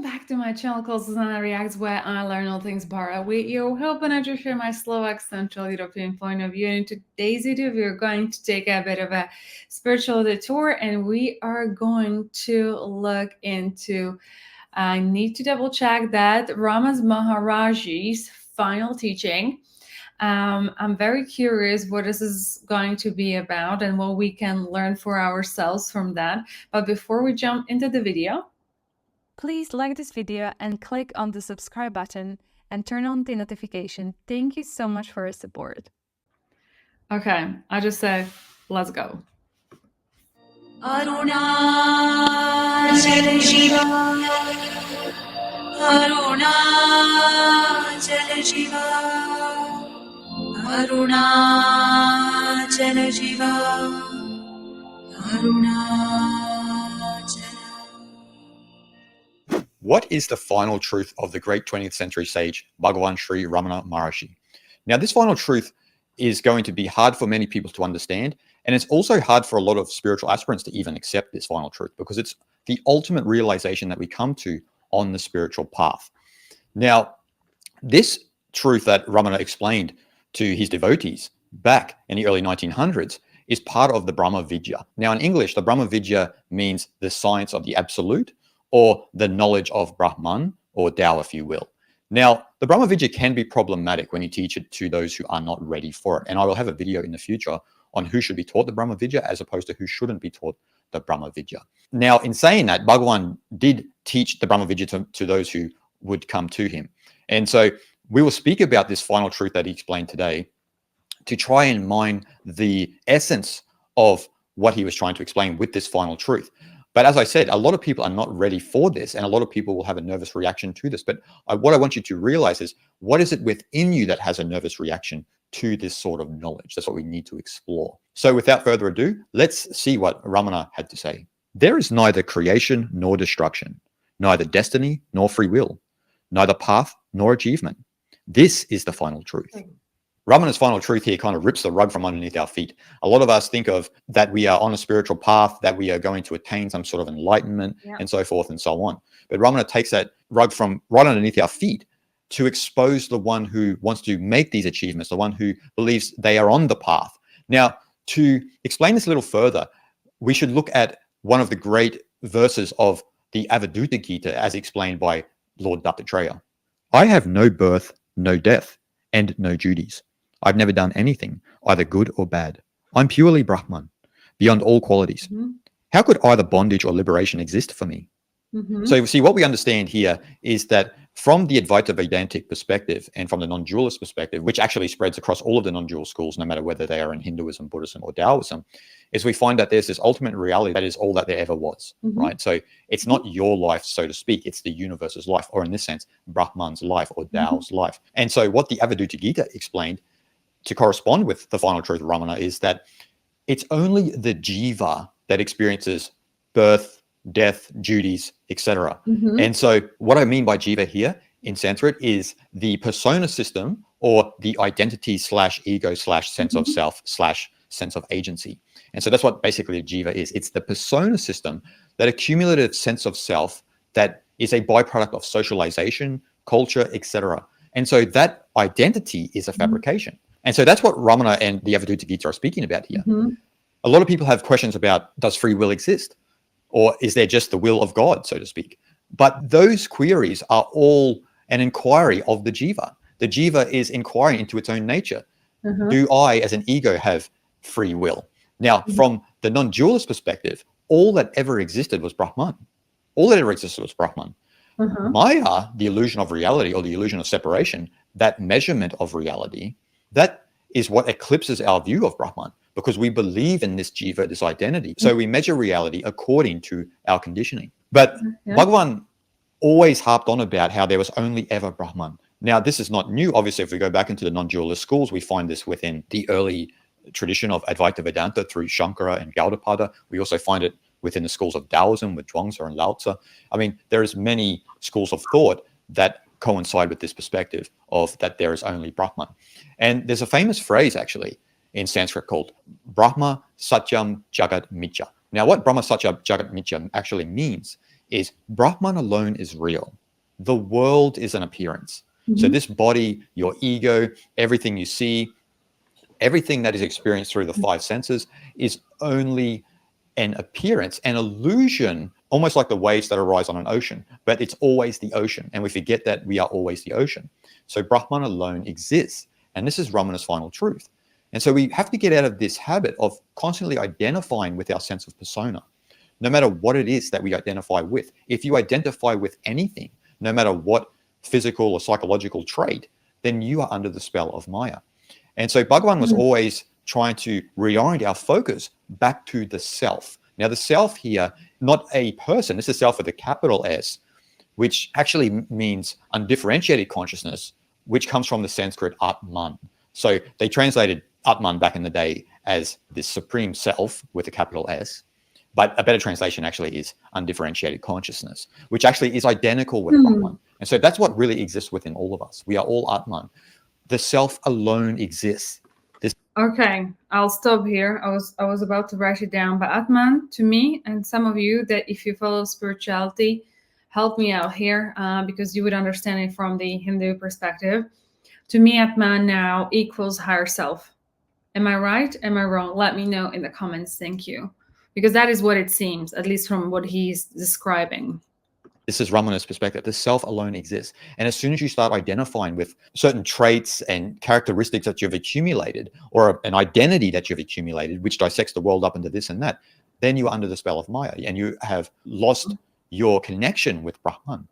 back to my channel called zuzanareacts, where I learn all things Bara with you, helping I just share my Slovak Central European point of view. And in today's video, we're going to take a bit of a spiritual detour, and we are going to look into, I need to double check that, Ramana Maharshi's final teaching. I'm very curious what this is going to be about and what we can learn for ourselves from that. But before we jump into the video, please like this video and click on the subscribe button and turn on the notification. Thank you so much for your support. Okay, I just say, let's go. Arunachala Shiva, Arunachala Shiva, Arunachala Shiva, Arunachala. What is the final truth of the great 20th century sage, Bhagavan Sri Ramana Maharshi? Now, this final truth is going to be hard for many people to understand, and it's also hard for a lot of spiritual aspirants to even accept this final truth, because it's the ultimate realization that we come to on the spiritual path. Now, this truth that Ramana explained to his devotees back in the early 1900s is part of the Brahma Vidya. Now, in English, the Brahma Vidya means the science of the absolute, or the knowledge of Brahman, or Tao, if you will. Now, the Brahma Vidya can be problematic when you teach it to those who are not ready for it. And I will have a video in the future on who should be taught the Brahma Vidya as opposed to who shouldn't be taught the Brahma Vidya. Now, in saying that, Bhagavan did teach the Brahma Vidya to those who would come to him. And so we will speak about this final truth that he explained today to try and mine the essence of what he was trying to explain with this final truth. But as I said, a lot of people are not ready for this, and a lot of people will have a nervous reaction to this. But what I want you to realize is, what is it within you that has a nervous reaction to this sort of knowledge? That's what we need to explore. So without further ado, let's see what Ramana had to say. There is neither creation nor destruction, neither destiny nor free will, neither path nor achievement. This is the final truth. Ramana's final truth here kind of rips the rug from underneath our feet. A lot of us think of that we are on a spiritual path, that we are going to attain some sort of enlightenment, and so forth and so on. But Ramana takes that rug from right underneath our feet to expose the one who wants to make these achievements, the one who believes they are on the path. Now, to explain this a little further, we should look at one of the great verses of the Avadhuta Gita as explained by Lord Dattatreya. I have no birth, no death, and no duties. I've never done anything, either good or bad. I'm purely Brahman, beyond all qualities. How could either bondage or liberation exist for me? So you see, what we understand here is that from the Advaita Vedantic perspective and from the non-dualist perspective, which actually spreads across all of the non-dual schools, no matter whether they are in Hinduism, Buddhism, or Taoism, is we find that there's this ultimate reality that is all that there ever was, right? So it's not your life, so to speak, it's the universe's life, or in this sense, Brahman's life or Tao's life. And so what the Avadhuta Gita explained to correspond with the final truth of Ramana is that it's only the jiva that experiences birth, death, duties, etc. And so what I mean by jiva here in Sanskrit is the persona system, or the identity slash ego slash sense of self slash sense of agency. And so that's what basically a jiva is. It's the persona system, that accumulative sense of self that is a byproduct of socialization, culture, etc. And so that identity is a fabrication. And so that's what Ramana and the Avadhuta Gita are speaking about here. A lot of people have questions about, does free will exist? Or is there just the will of God, so to speak? But those queries are all an inquiry of the jiva. The jiva is inquiring into its own nature. Do I, as an ego, have free will? Now, from the non-dualist perspective, all that ever existed was Brahman. All that ever existed was Brahman. Maya, the illusion of reality, or the illusion of separation, that measurement of reality, that is what eclipses our view of Brahman, because we believe in this jiva, this identity. So we measure reality according to our conditioning. But Bhagavan always harped on about how there was only ever Brahman. Now, this is not new. Obviously, if we go back into the non-dualist schools, we find this within the early tradition of Advaita Vedanta through Shankara and Gaudapada. We also find it within the schools of Taoism with Zhuangzi and Lao Tzu. I mean, there's many schools of thought that coincide with this perspective of that there is only Brahman. And there's a famous phrase actually in Sanskrit called Brahma Satyam Jagat Mithya. Now, what Brahma Satya Jagat Mithya actually means is Brahman alone is real. The world is an appearance. So this body, your ego, everything you see, everything that is experienced through the five senses is only an appearance, an illusion, almost like the waves that arise on an ocean, but it's always the ocean. And we forget that we are always the ocean. So Brahman alone exists. And this is Ramana's final truth. And so we have to get out of this habit of constantly identifying with our sense of persona, no matter what it is that we identify with. If you identify with anything, no matter what physical or psychological trait, then you are under the spell of Maya. And so Bhagavan was always trying to reorient our focus back to the self. Now, the self here, not a person, this is self with a capital S, which actually means undifferentiated consciousness, which comes from the Sanskrit Atman. So they translated Atman back in the day as this supreme self with a capital S. But a better translation actually is undifferentiated consciousness, which actually is identical with Brahman. And so that's what really exists within all of us. We are all Atman. The self alone exists. Okay, I'll stop here. I was about to write it down, but Atman, to me, and some of you that if you follow spirituality, help me out here because you would understand it from the Hindu perspective. To me, Atman now equals higher self. Am I right? Am I wrong? Let me know in the comments. Thank you. Because that is what it seems, at least from what he's describing. This is Ramana's perspective. The self alone exists. And as soon as you start identifying with certain traits and characteristics that you've accumulated, or an identity that you've accumulated, which dissects the world up into this and that, then you are under the spell of Maya and you have lost your connection with Brahman.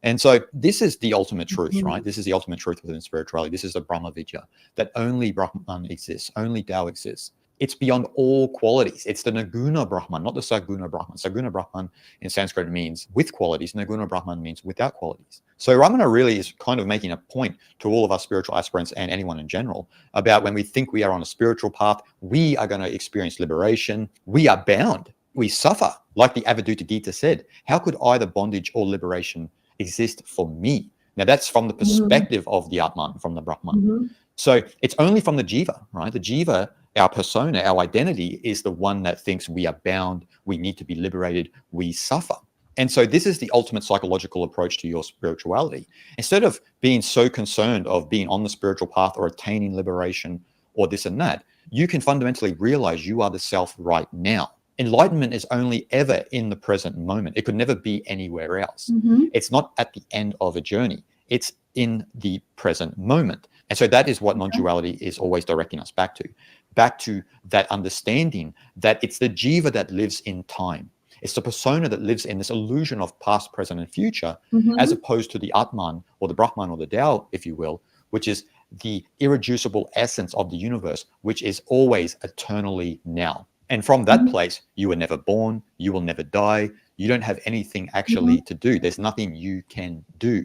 And so this is the ultimate truth, right? This is the ultimate truth within spirituality. This is the Brahma Vidya, that only Brahman exists, only Tao exists. It's beyond all qualities. It's the Naguna Brahman, not the Saguna Brahman. Saguna Brahman in Sanskrit means with qualities. Naguna Brahman means without qualities. So Ramana really is kind of making a point to all of us spiritual aspirants and anyone in general about when we think we are on a spiritual path, we are going to experience liberation. We are bound. We suffer. Like the Avadhuta Gita said, how could either bondage or liberation exist for me? Now that's from the perspective of the Atman, from the Brahman. So it's only from the Jiva, right? The Jiva, our persona, our identity is the one that thinks we are bound, we need to be liberated, we suffer. And so this is the ultimate psychological approach to your spirituality. Instead of being so concerned of being on the spiritual path or attaining liberation or this and that, you can fundamentally realize you are the self right now. Enlightenment is only ever in the present moment. It could never be anywhere else. It's not at the end of a journey. It's in the present moment. And so that is what non-duality is always directing us back to that understanding that it's the jiva that lives in time. It's the persona that lives in this illusion of past, present, and future, as opposed to the Atman or the Brahman or the Tao, if you will, which is the irreducible essence of the universe, which is always eternally now. And from that place, you were never born, you will never die, you don't have anything actually to do. There's nothing you can do.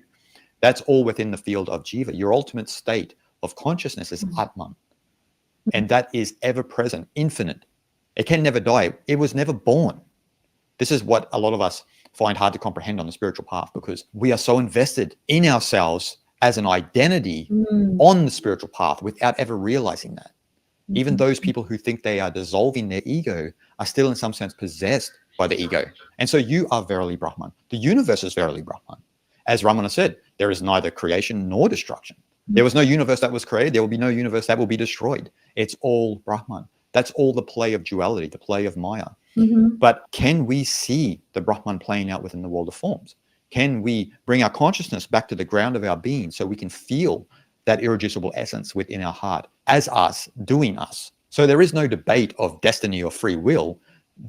That's all within the field of jiva. Your ultimate state of consciousness is Atman. And that is ever present, infinite. It can never die. It was never born. This is what a lot of us find hard to comprehend on the spiritual path, because we are so invested in ourselves as an identity on the spiritual path without ever realizing that. Even those people who think they are dissolving their ego are still in some sense possessed by the ego. And so you are verily Brahman. The universe is verily Brahman. As Ramana said, there is neither creation nor destruction. There was no universe that was created. There will be no universe that will be destroyed. It's all Brahman. That's all the play of duality, the play of Maya. But can we see the Brahman playing out within the world of forms? Can we bring our consciousness back to the ground of our being so we can feel that irreducible essence within our heart as us, doing us? So there is no debate of destiny or free will.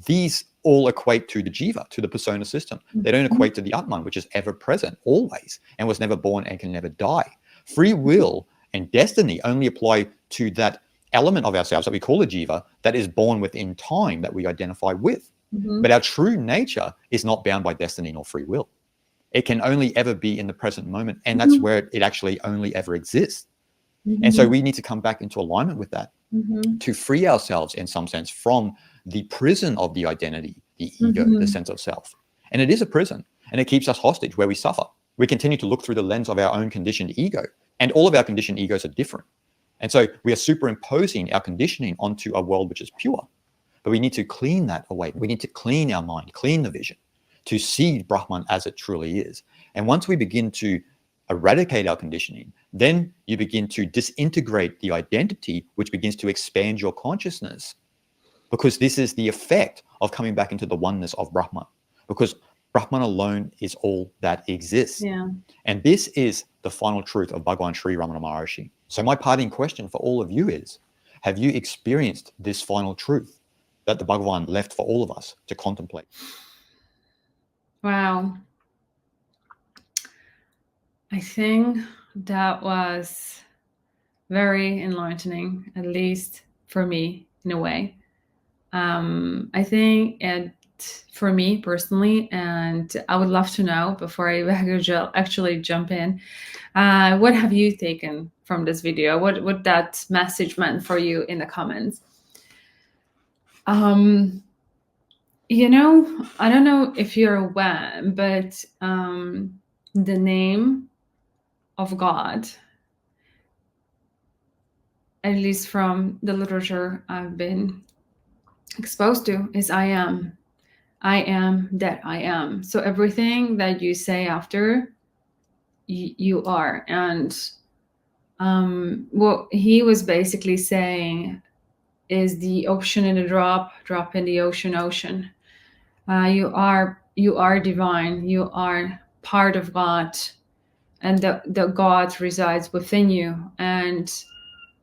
These all equate to the jiva, to the persona system. They don't equate to the Atman, which is ever present, always, and was never born and can never die. Free will and destiny only apply to that element of ourselves that we call a jiva that is born within time that we identify with. But our true nature is not bound by destiny nor free will. It can only ever be in the present moment, and that's where it actually only ever exists. And so we need to come back into alignment with that to free ourselves in some sense from the prison of the identity, the ego, the sense of self. And it is a prison, and it keeps us hostage where we suffer. We continue to look through the lens of our own conditioned ego, and all of our conditioned egos are different. And so we are superimposing our conditioning onto a world which is pure. But we need to clean that away. We need to clean our mind, clean the vision, to see Brahman as it truly is. And once we begin to eradicate our conditioning, then you begin to disintegrate the identity, which begins to expand your consciousness. Because this is the effect of coming back into the oneness of Brahman. Because Brahman alone is all that exists. Yeah. And this is the final truth of Bhagavan Sri Ramana Maharshi. So my parting question for all of you is, have you experienced this final truth that the Bhagavan left for all of us to contemplate? Wow. I think that was very enlightening, at least for me, in a way. I think, and for me personally, and I would love to know before I actually jump in, what have you taken from this video? What that message meant for you in the comments? You know, I don't know if you're aware, but the name of God, at least from the literature I've been exposed to, is I am. I am that I am. So everything that you say after, you are. And what he was basically saying is the ocean in a drop in the ocean. You are divine. You are part of God, and the God resides within you. And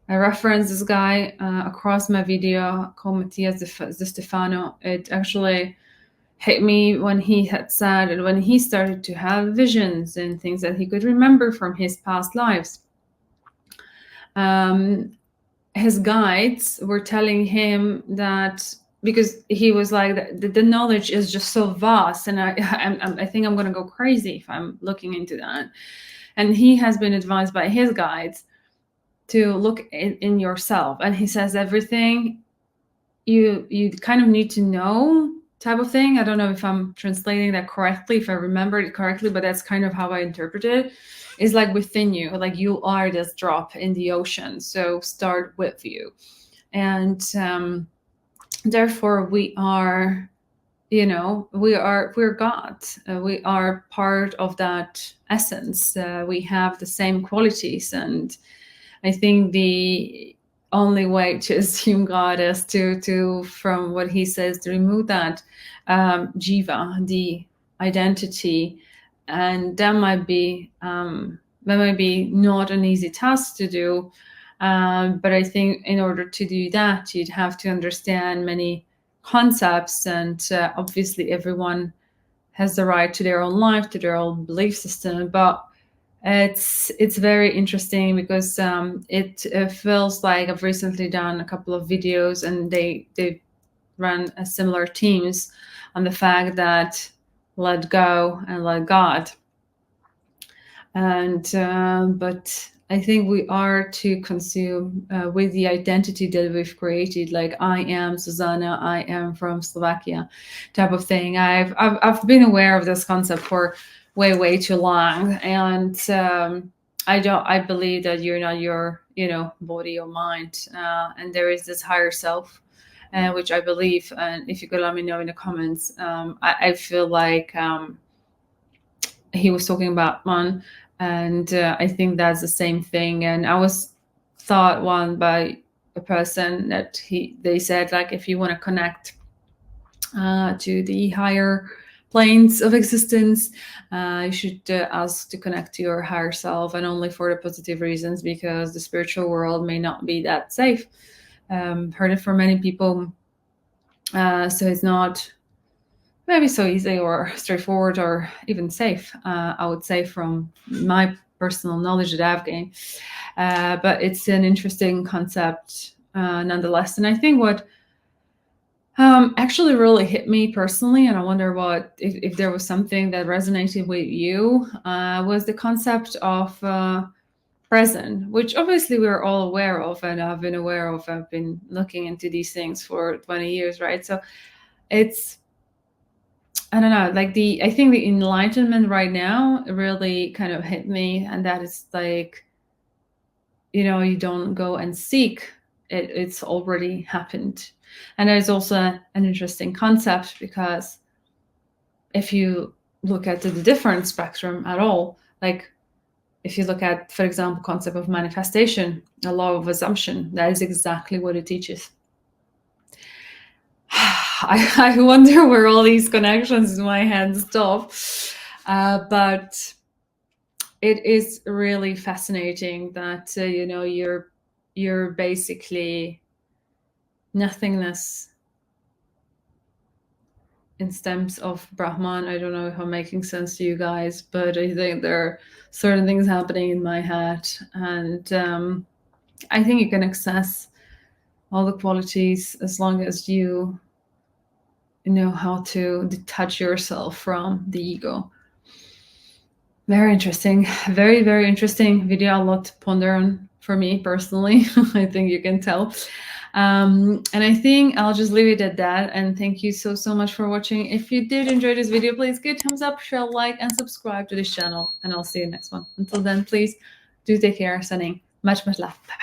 I reference this guy across my video called Mattias De Stefano. It actually hit me when he had said, and when he started to have visions and things that he could remember from his past lives. His guides were telling him that, because he was like, the knowledge is just so vast, and I think I'm going to go crazy if I'm looking into that. And he has been advised by his guides to look in yourself. And he says everything you kind of need to know, type of thing. I don't know if I'm translating that correctly, if I remember it correctly, but that's kind of how I interpret it. Is like within you, like you are this drop in the ocean. So start with you. And therefore we are, you know, we're God. We are part of that essence. We have the same qualities. And I think the only way to assume God is to from what he says, to remove that jiva, the identity, and that might be not an easy task to do. But I think in order to do that, you'd have to understand many concepts, and obviously everyone has the right to their own life, to their own belief system. But it's very interesting because it feels like I've recently done a couple of videos, and they run a similar teams on the fact that let go and let God. And but I think we are to consume with the identity that we've created, like I am Zuzana, I am from Slovakia, type of thing. I've been aware of this concept for way too long, and I believe that you're not your body or mind, and there is this higher self, which I believe. And if you could let me know in the comments, I feel like he was talking about one, and I think that's the same thing. And I was taught one by a person that they said, like, if you want to connect to the higher planes of existence, you should ask to connect to your higher self, and only for the positive reasons, because the spiritual world may not be that safe. Heard it from many people. So it's not maybe so easy or straightforward or even safe, I would say, from my personal knowledge that I've gained. But it's an interesting concept nonetheless. And I think what actually really hit me personally, and I wonder what if there was something that resonated with you, was the concept of present, which obviously we're all aware of, and I've been aware of. I've been looking into these things for 20 years, right? So it's, I don't know, like I think the enlightenment right now really kind of hit me, and that is like, you don't go and seek it, it's already happened. And there's also an interesting concept, because if you look at the different spectrum at all, like if you look at, for example, concept of manifestation, a law of assumption, that is exactly what it teaches. I wonder where all these connections in my head stop, but it is really fascinating that you're basically nothingness in stems of Brahman. I don't know if I'm making sense to you guys, but I think there are certain things happening in my head, and I think you can access all the qualities as long as you know how to detach yourself from the ego. Very interesting. Very, very interesting video. A lot to ponder on for me personally. I think you can tell. And I think I'll just leave it at that. And thank you so much for watching. If you did enjoy this video, please give a thumbs up, share, like, and subscribe to this channel. And I'll see you next one. Until then, please do take care. Sending much love. Bye.